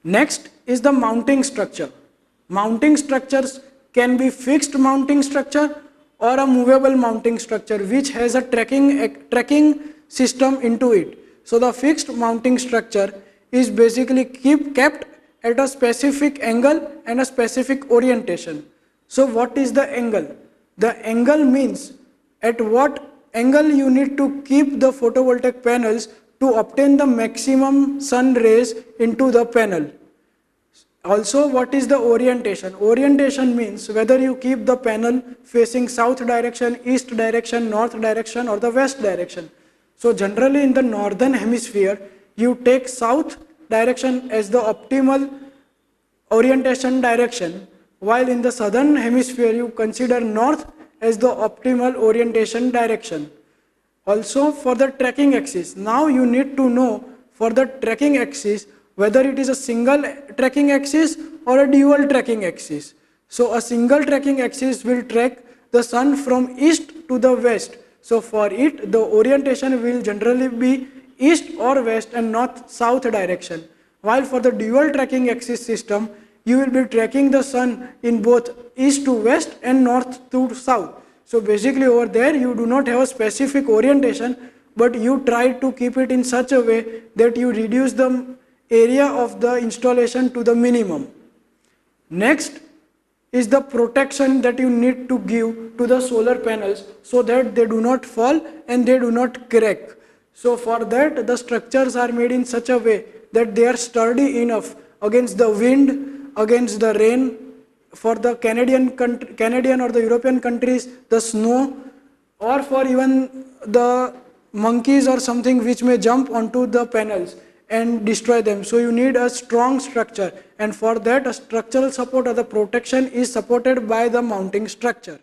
Next is the mounting structure. Mounting structures can be fixed mounting structure or a movable mounting structure which has a tracking system into it. So the fixed mounting structure is basically kept at a specific angle and a specific orientation. So what is the angle? The angle means at what angle you need to keep the photovoltaic panels to obtain the maximum sun rays into the panel. Also, what is the orientation? Orientation means whether you keep the panel facing south direction, east direction, north direction or the west direction. So generally in the northern hemisphere, you take south direction as the optimal orientation direction, while in the southern hemisphere you consider north as the optimal orientation direction. Also for the tracking axis, now you need to know for the tracking axis whether it is a single tracking axis or a dual tracking axis. So a single tracking axis will track the sun from east to the west. So for it the orientation will generally be east or west and not south direction. While for the dual tracking axis system, you will be tracking the sun in both east to west and north to south. So basically over there you do not have a specific orientation, but you try to keep it in such a way that you reduce the area of the installation to the minimum. Next is the protection that you need to give to the solar panels so that they do not fall and they do not crack. So for that the structures are made in such a way that they are sturdy enough against the wind, against the rain, for the Canadian or the European countries, the snow, or for even the monkeys or something which may jump onto the panels and destroy them. So you need a strong structure, and for that a structural support or the protection is supported by the mounting structure.